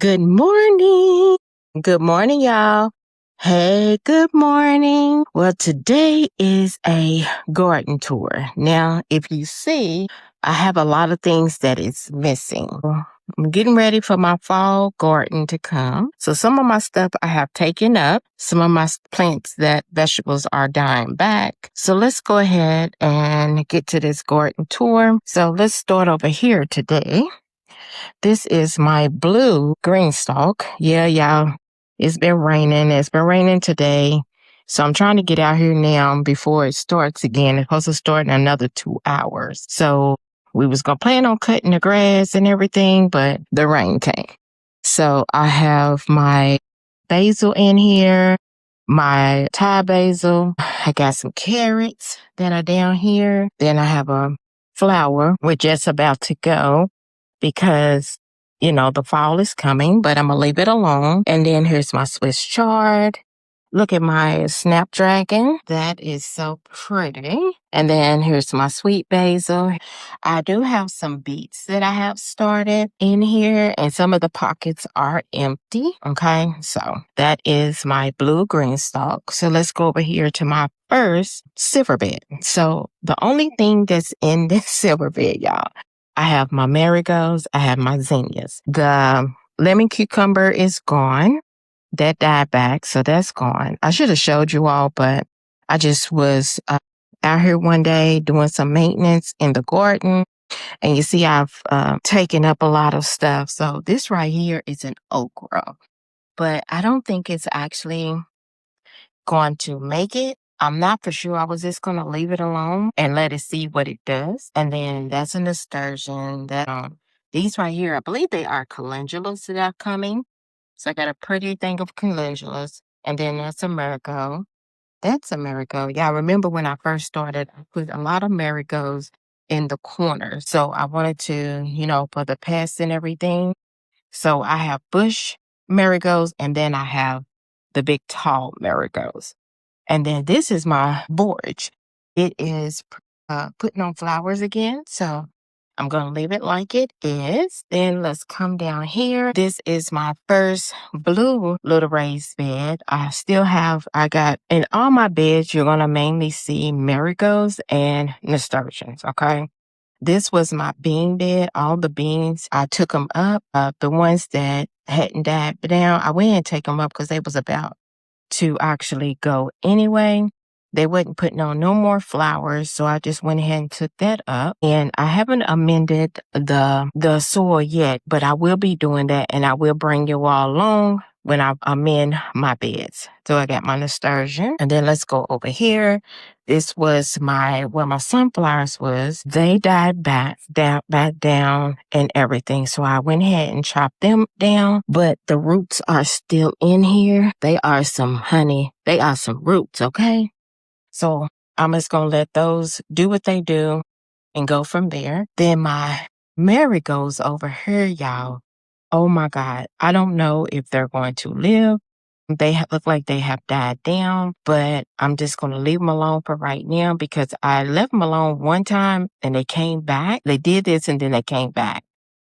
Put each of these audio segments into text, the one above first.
Good morning. Good morning, y'all. Hey, good morning. Well, today is a garden tour. Now, if you see, I have a lot of things that is missing. I'm getting ready for my fall garden to come. So some of my stuff I have taken up. Some of my vegetables are dying back. So let's go ahead and get to this garden tour. So let's start over here today. This is my blue GreenStalk. Yeah, y'all. It's been raining. It's been raining today. So I'm trying to get out here now before it starts again. It's supposed to start in another 2 hours. So we was going to plan on cutting the grass and everything, but the rain came. So I have my basil in here, my Thai basil. I got some carrots that are down here. Then I have a flower. We're just about to go because, the fall is coming, but I'm going to leave it alone. And then here's my Swiss chard. Look at my snapdragon. That is so pretty. And then here's my sweet basil. I do have some beets that I have started in here, and some of the pockets are empty. Okay, so that is my blue green stalk. So let's go over here to my first silver bed. So the only thing that's in this silver bed, y'all, I have my marigolds, I have my zinnias. The lemon cucumber is gone. That died back, so that's gone. I should have showed you all, but I just was out here one day doing some maintenance in the garden, and you see I've taken up a lot of stuff. So this right here is an okra, but I don't think it's actually going to make it. I'm not for sure. I was just going to leave it alone and let it see what it does. And then that's a nasturtium. These right here, I believe they are calendulas that are coming. So I got a pretty thing of calendulas. And then that's a marigold. That's a marigold. Yeah, I remember when I first started, I put a lot of marigolds in the corners. So I wanted to, for the pests and everything. So I have bush marigolds, and then I have the big tall marigolds. And then this is my borage. It is putting on flowers again. So I'm going to leave it like it is. Then let's come down here. This is my first blue little raised bed. I got in all my beds, you're going to mainly see marigolds and nasturtiums. Okay. This was my bean bed. All the beans, I took them up. The ones that hadn't died down, I went and take them up because they was about to actually go anyway. They wasn't putting on no more flowers, so I just went ahead and took that up. And I haven't amended the soil yet, but I will be doing that, and I will bring you all along when I amend my beds. So I got my nasturtium, and then let's go over here. This was where my sunflowers was. They died back down and everything. So I went ahead and chopped them down, but the roots are still in here. They are some roots, okay? So I'm just going to let those do what they do and go from there. Then my marigolds over here, y'all. Oh my God. I don't know if they're going to live. They look like they have died down, but I'm just going to leave them alone for right now because I left them alone one time and they came back. They did this and then they came back.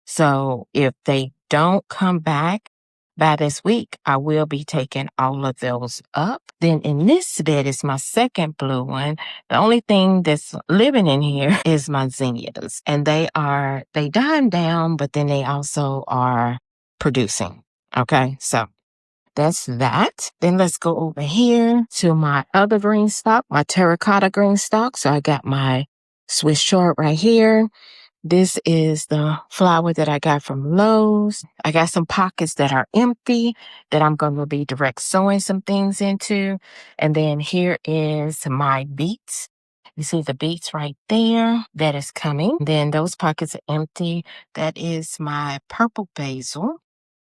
So if they don't come back by this week, I will be taking all of those up. Then in this bed is my second blue one. The only thing that's living in here is my zinnias. And they died down, but then they also are producing. Okay, so that's that. Then let's go over here to my other green stalk, my terracotta green stalk. So I got my Swiss chard right here. This is the flower that I got from Lowe's. I got some pockets that are empty that I'm going to be direct sowing some things into. And then here is my beets. You see the beets right there that is coming. Then those pockets are empty. That is my purple basil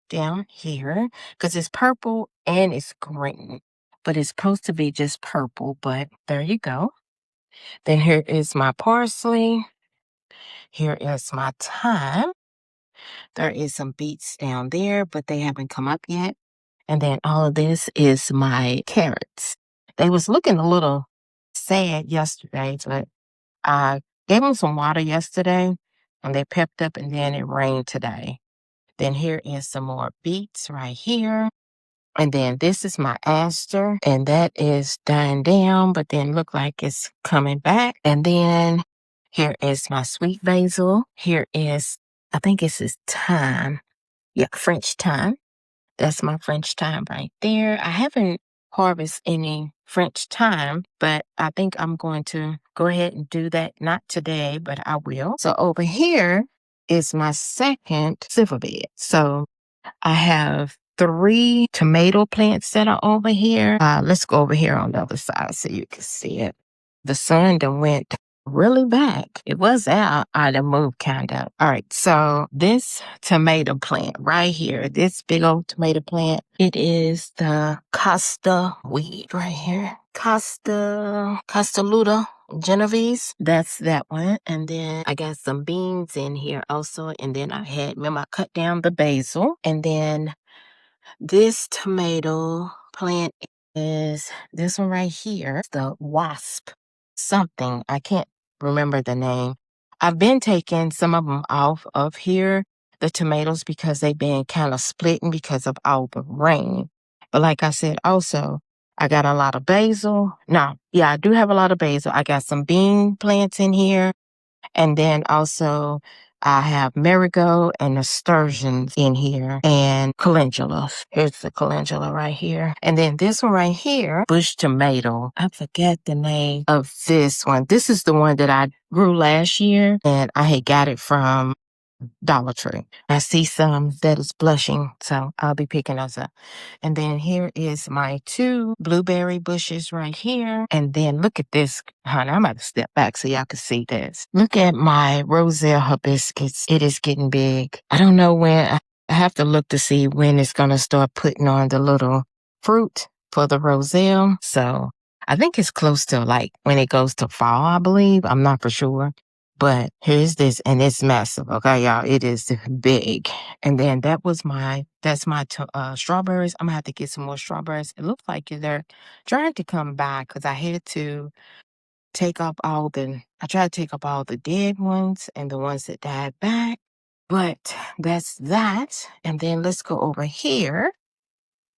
down here because it's purple and it's green, but it's supposed to be just purple, but there you go. Then here is my parsley. Here is my thyme. There is some beets down there, but they haven't come up yet. And then all of this is my carrots. They was looking a little sad yesterday, but I gave them some water yesterday and they pepped up, and then it rained today. Then here is some more beets right here. And then this is my aster, and that is dying down, but then look like it's coming back. And then here is my sweet basil. Here is, I think this is thyme. Yeah, French thyme. That's my French thyme right there. I haven't harvested any French thyme, but I think I'm going to go ahead and do that. Not today, but I will. So over here is my second silver bed. So I have 3 tomato plants that are over here. Let's go over here on the other side so you can see it. The sun done went really back. It was out. I done moved kind of. All right. So this tomato plant right here, this big old tomato plant, it is the Costa weed right here. Castaluda Genovese. That's that one. And then I got some beans in here also. And then remember I cut down the basil. And then this tomato plant is this one right here, the wasp something. I can't remember the name. I've been taking some of them off of here, the tomatoes, because they've been kind of splitting because of all the rain. But like I said, also, I got a lot of basil. No, yeah, I do have a lot of basil. I got some bean plants in here. And then also I have marigold and nasturtiums in here and calendulas. Here's the calendula right here. And then this one right here, bush tomato. I forget the name of this one. This is the one that I grew last year and I had got it from Dollar Tree. I see some that is blushing, so I'll be picking those up. And then here is my 2 blueberry bushes right here. And then look at this, honey. I'm about to step back so y'all can see this. Look at my roselle hibiscus. It is getting big. I don't know when. I have to look to see when it's going to start putting on the little fruit for the roselle. So I think it's close to like when it goes to fall, I believe. I'm not for sure. But here's this, and it's massive, okay, y'all? It is big. And then that's my strawberries. I'm gonna have to get some more strawberries. It looks like they're trying to come back because I had to I tried to take up all the dead ones and the ones that died back. But that's that. And then let's go over here.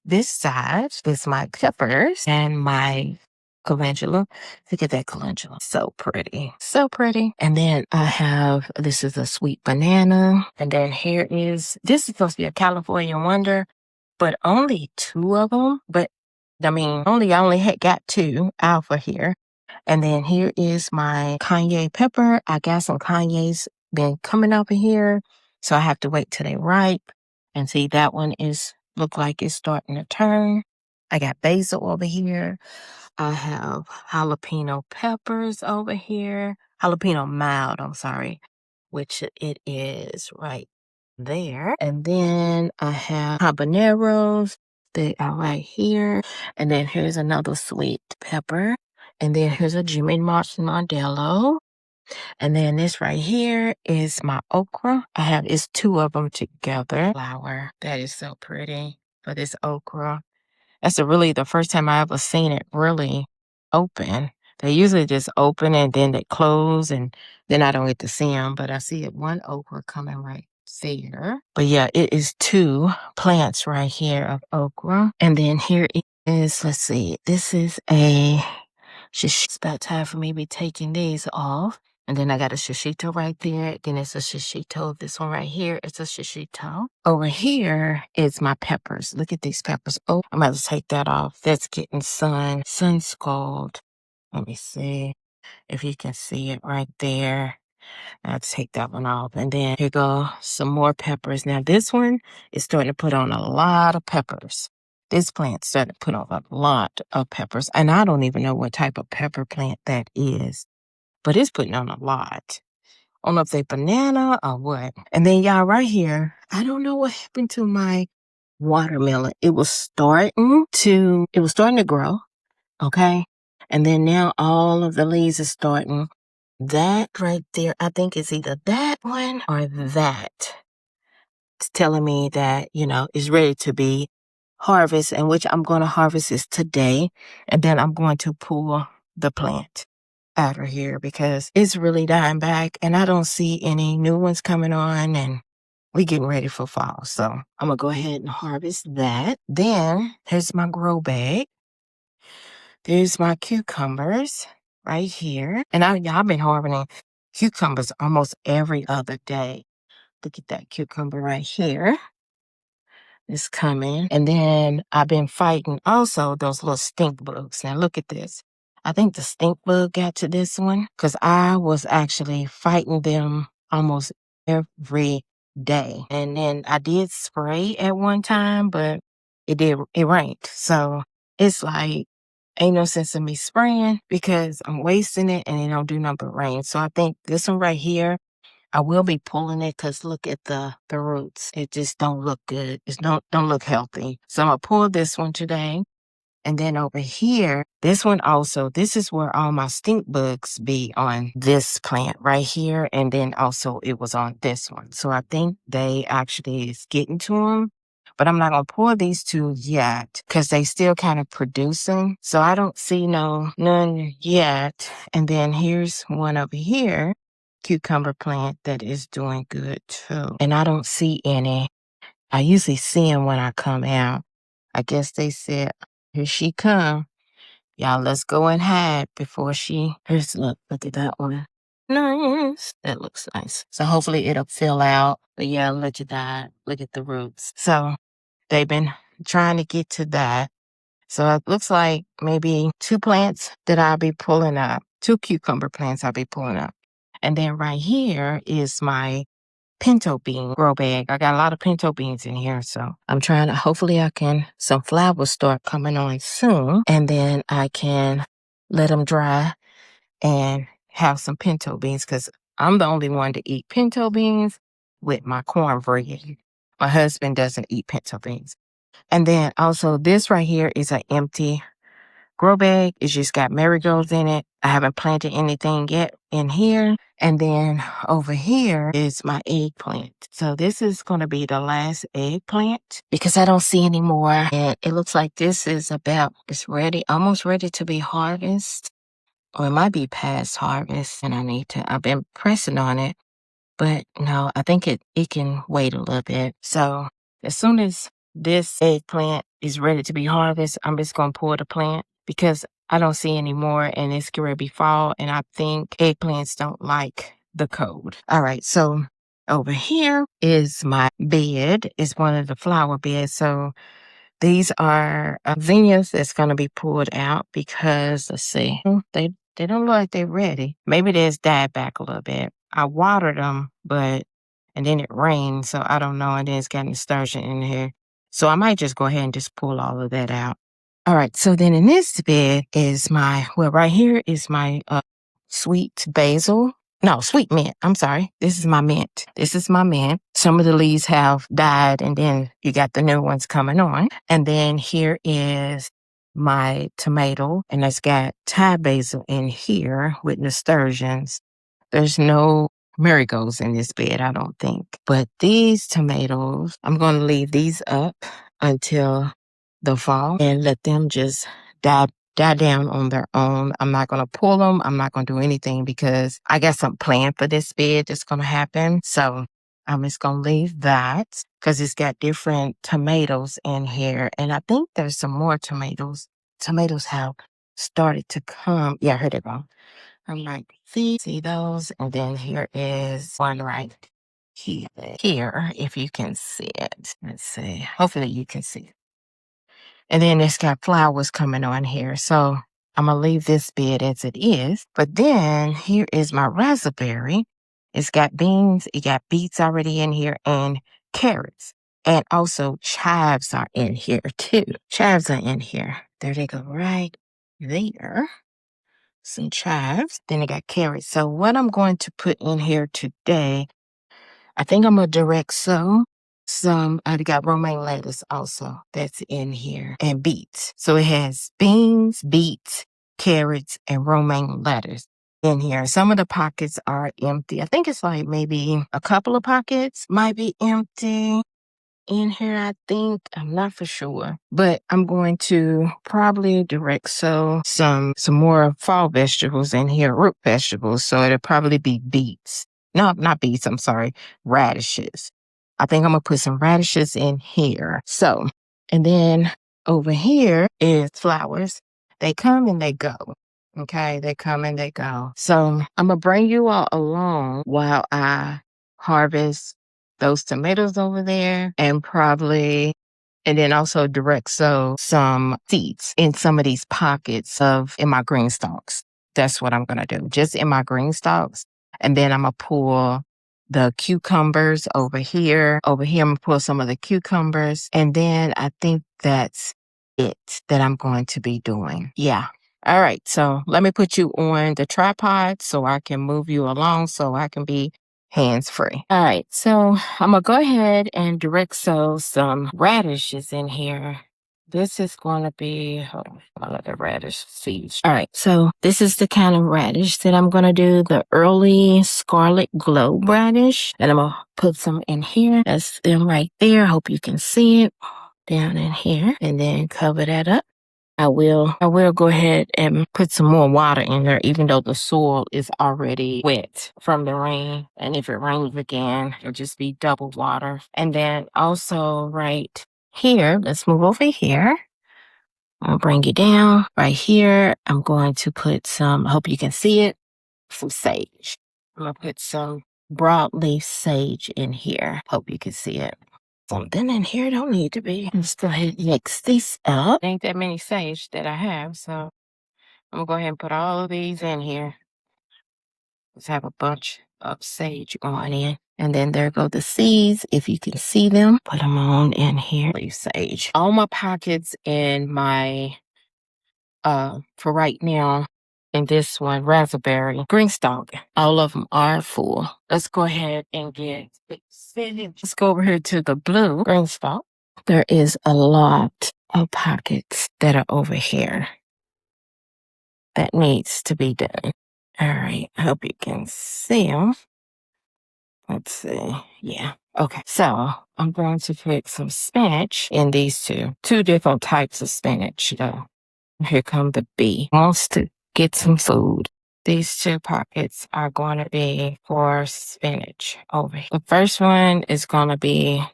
This side is my peppers and my calendula. Look at that calendula. So pretty. So pretty. And then this is a sweet banana. And then this is supposed to be a California wonder, but only 2 of them. But I only had got 2 alpha here. And then here is my Kanye pepper. I got some Kanye's been coming over here. So I have to wait till they ripe. And see, that one look like it's starting to turn. I got basil over here. I have jalapeno peppers over here. Jalapeno mild, I'm sorry, which it is right there. And then I have habaneros. They are right here. And then here's another sweet pepper. And then here's a Jimmy Martin Modelo. And then this right here is my okra. It's 2 of them together. Flower. That is so pretty for this okra. That's really the first time I ever seen it really open. They usually just open and then they close and then I don't get to see them. But I see it 1 okra coming right there. But yeah, it is 2 plants right here of okra. And then here is, let's see, this is it's about time for me to be taking these off. And then I got a shishito right there. Then it's a shishito. This one right here, it's a shishito. Over here is my peppers. Look at these peppers. Oh, I'm about to take that off. That's getting sun scald. Let me see if you can see it right there. I'll take that one off. And then here go some more peppers. Now this one is starting to put on a lot of peppers. This plant started to put on a lot of peppers. And I don't even know what type of pepper plant that is. But it's putting on a lot. I don't know if they banana or what. And then y'all right here, I don't know what happened to my watermelon. It was starting to grow. Okay. And then now all of the leaves are starting. That right there, I think it's either that one or that. It's telling me that, it's ready to be harvested, and which I'm going to harvest is today. And then I'm going to pull the plant out of here because it's really dying back and I don't see any new ones coming on. And we getting ready for fall. So I'm gonna go ahead and harvest that. Then here's my grow bag. There's my cucumbers right here. And I've been harvesting cucumbers almost every other day. Look at that cucumber right here. It's coming. And then I've been fighting also those little stink bugs. Now look at this. I think the stink bug got to this one because I was actually fighting them almost every day. And then I did spray at one time, but it rained. So it's like, ain't no sense in me spraying because I'm wasting it and it don't do nothing but rain. So I think this one right here, I will be pulling it because look at the roots. It just don't look good. It don't look healthy. So I'm gonna pull this one today. And then over here, this one also, this is where all my stink bugs be on this plant right here. And then also it was on this one. So I think they actually is getting to them. But I'm not going to pour these two yet because they still kind of producing. So I don't see none yet. And then here's one over here, cucumber plant that is doing good too. And I don't see any. I usually see them when I come out. I guess they said, here she come. Y'all, let's go and hide before she... look at that one. Nice. That looks nice. So hopefully it'll fill out. But yeah, look at that. Look at the roots. So they've been trying to get to that. So it looks like maybe 2 plants that I'll be pulling up. 2 cucumber plants I'll be pulling up. And then right here is my pinto bean grow bag. I got a lot of pinto beans in here, so I'm trying to, hopefully some flowers start coming on soon, and then I can let them dry and have some pinto beans because I'm the only one to eat pinto beans with my cornbread. My husband doesn't eat pinto beans. And then also this right here is an empty grow bag. It's just got marigolds in it. I haven't planted anything yet in here. And then over here is my eggplant. So this is going to be the last eggplant because I don't see any more. And it looks like this is it's ready, almost ready to be harvested. Or it might be past harvest and I've been pressing on it. But no, I think it can wait a little bit. So as soon as this eggplant is ready to be harvested, I'm just going to pull the plant because I don't see any more and it's going to be fall. And I think eggplants don't like the cold. All right. So over here is my bed. It's one of the flower beds. So these are zinnias that's going to be pulled out because, let's see, they don't look like they're ready. Maybe they just died back a little bit. I watered them, and then it rained, so I don't know. And then it's got nasturtium in here. So I might just go ahead and just pull all of that out. All right, so then in this bed is right here is my sweet basil. No, sweet mint. I'm sorry. This is my mint. Some of the leaves have died, and then you got the new ones coming on. And then here is my tomato, and it's got Thai basil in here with nasturtiums. There's no marigolds in this bed, I don't think. But these tomatoes, I'm going to leave these up until the fall and let them just die down on their own. I'm not going to pull them. I'm not going to do anything because I got some planned for this bed that's going to happen. So I'm just going to leave that because it's got different tomatoes in here. And I think there's some more tomatoes. Tomatoes have started to come. Yeah, here they go. I'm like, see those? And then here is one right here, if you can see it. Let's see. Hopefully you can see it. And then it's got flowers coming on here. So I'm going to leave this bed as it is. But then here is my raspberry. It's got beans. It got beets already in here and carrots. And also chives are in here too. Chives are in here. There they go right there. Some chives. Then I got carrots. So what I'm going to put in here today, I think I'm going to direct sow I got romaine lettuce also that's in here and beets. So it has beans, beets, carrots, and romaine lettuce in here. Some of the pockets are empty. I think it's like maybe a couple of pockets might be empty in here, I think. I'm not for sure. But I'm going to probably direct sow some more fall vegetables in here, root vegetables. So it'll probably be beets. No, not beets, I'm sorry, radishes. I think I'm going to put some radishes in here. So, and then over here is flowers. They come and they go. Okay, they come and they go. So I'm going to bring you all along while I harvest those tomatoes over there and probably, and then also direct sow some seeds in some of these pockets in my green stalks. That's what I'm going to do, just in my green stalks. And then I'm going to pull the cucumbers over here. Over here, I'm going to pull some of the cucumbers. And then I think that's it that I'm going to be doing. Yeah. All right. So let me put you on the tripod so I can move you along so I can be hands-free. All right. So I'm going to go ahead and direct sow some radishes in here. This is going to be, hold on, I'll let the radish seeds. All right, so this is the kind of radish that I'm going to do, the early scarlet globe radish. And I'm going to put some in here. That's them right there. Hope you can see it down in here. And then cover that up. I will go ahead and put some more water in there, even though the soil is already wet from the rain. And if it rains again, it'll just be double water. And then also right here, let's move over here. I'll bring you down right here. I'm going to put some, I hope you can see it, some sage. I'm going to put some broadleaf sage in here. Hope you can see it. Something in here don't need to be. Let's go ahead and mix these up. Ain't that many sage that I have, so I'm going to go ahead and put all of these in here. Let's have a bunch of sage going in. And then there go the seeds. If you can see them, put them on in here. Leaf sage. All my pockets in my, for right now, in this one, raspberry, GreenStalk, all of them are full. Let's go ahead and let's go over here to the blue GreenStalk. There is a lot of pockets that are over here that needs to be done. All right, I hope you can see them. Let's see. Yeah. Okay. So I'm going to put some spinach in these two different types of spinach. Here come the bee. Wants to get some food. These two pockets are going to be for spinach over here. The first one is going to be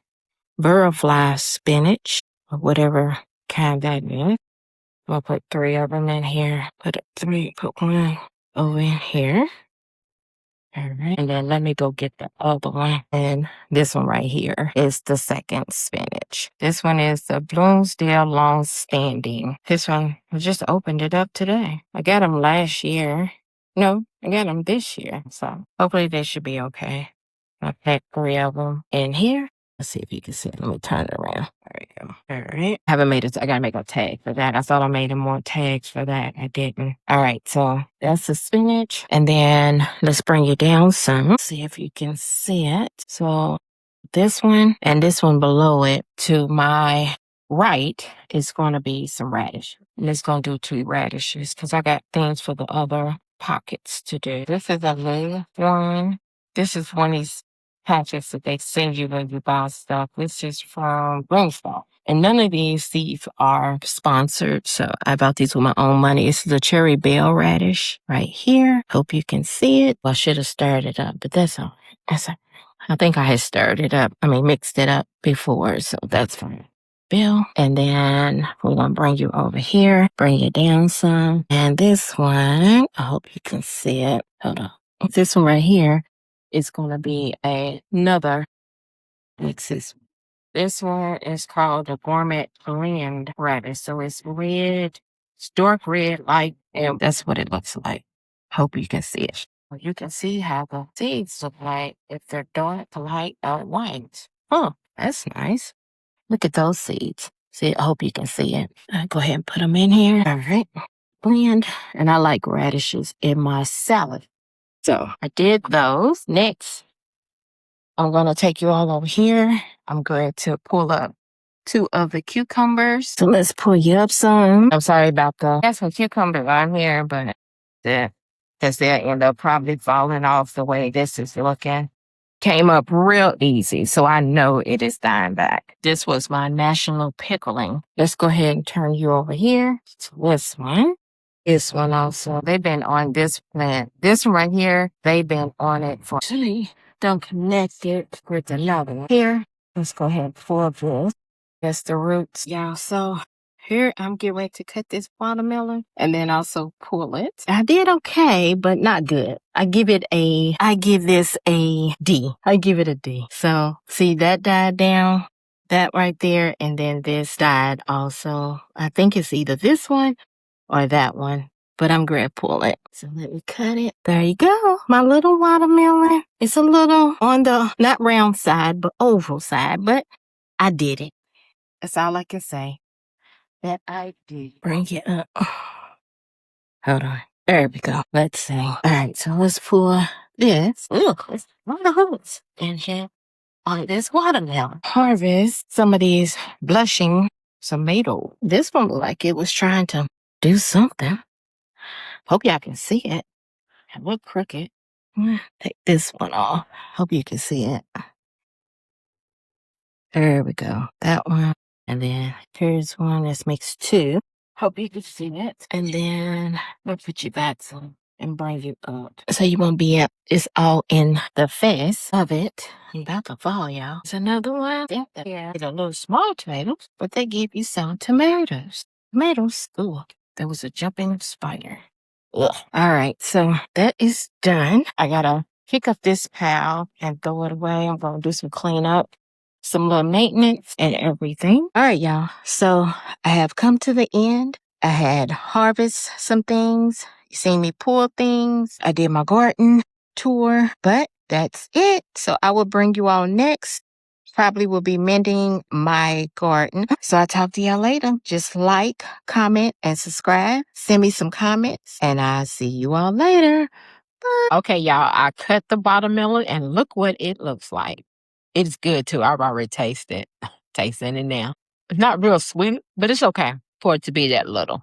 butterfly spinach, or whatever kind that is. I'll put 3 of them in here. Put one over in here. All right. And then let me go get the other one. And this one right here is the second spinach. This one is the Bloomsdale Long Standing. This one, I just opened it up today. I got them last year. No, I got them this year. So hopefully they should be okay. I packed 3 of them in here. Let's see if you can see it. Let me turn it around. There we go. All right. I haven't made it. I got to make a tag for that. I thought I made more tags for that. I didn't. All right. So that's the spinach. And then let's bring you down some. See if you can see it. So this one and this one below it to my right is going to be some radish. And it's going to do 2 radishes because I got things for the other pockets to do. This is a little one. This is one of these patches that they send you when you buy stuff. This is from GreenStalks. And none of these seeds are sponsored, so I bought these with my own money. This is a cherry bell radish right here. Hope you can see it. Well, I should have stirred it up, but that's all right. I think I had stirred it up. Mixed it up before, so that's fine. Bill. And then we're going to bring you over here, bring you down some. And this one, I hope you can see it. Hold on. This one right here is going to be another mixes. This one is called the Gourmet Blend Radish. So it's red, it's dark red, and that's what it looks like. Hope you can see it. Well, you can see how the seeds look like if they're dark, light, or white. Oh, that's nice. Look at those seeds. See, I hope you can see it. I'll go ahead and put them in here. All right. Blend. And I like radishes in my salad. So I did those. Next, I'm going to take you all over here. I'm going to pull up 2 of the cucumbers. So let's pull you up some. I'm sorry about I got some cucumbers on here, but because they'll end up probably falling off the way this is looking. Came up real easy, so I know it is dying back. This was my national pickling. Let's go ahead and turn you over here to this one. This one also, they've been on this plant. This one right here, they've been on it for, actually, don't connect it with another one. Here, Let's go ahead and pull this. That's the roots, y'all. So here I'm getting ready to cut this watermelon and then also pull it. I did okay, but not good. I give this a D. I give it a D. So see that died down, that right there, and then this died also. I think it's either this one or that one. But I'm going to pull it. So let me cut it. There you go. My little watermelon. It's a little on the, not round side, but oval side. But I did it. That's all I can say. That I did. Bring it up. Hold on. There we go. Let's see. All right, so let's pull this. Look, there's a lot of holes in here on this watermelon. Harvest some of these blushing tomatoes. This one looked like it was trying to do something. Hope y'all can see it. It look crooked. Take this one off. Hope you can see it. There we go. That one. And then here's one that's makes two. Hope you can see it. And then we'll put you back some and bring you up. So you won't be up. It's all in the face of it. I'm about to fall, y'all. It's another one. Yeah. It's a little small tomatoes, but they give you some tomatoes. Tomatoes. Ooh, there was a jumping spider. Ugh. All right, so that is done. I gotta pick up this pile and throw it away. I'm gonna do some cleanup, some little maintenance and everything. All right, y'all. So I have come to the end. I had harvest some things. You seen me pull things. I did my garden tour, but that's it. So I will bring you all next. Probably will be mending my garden. So I'll talk to y'all later. Just like, comment, and subscribe. Send me some comments, and I'll see you all later. Bye. Okay, y'all, I cut the watermelon, and look what it looks like. It's good, too. I've already tasted it. Tasting it now. It's not real sweet, but it's okay for it to be that little.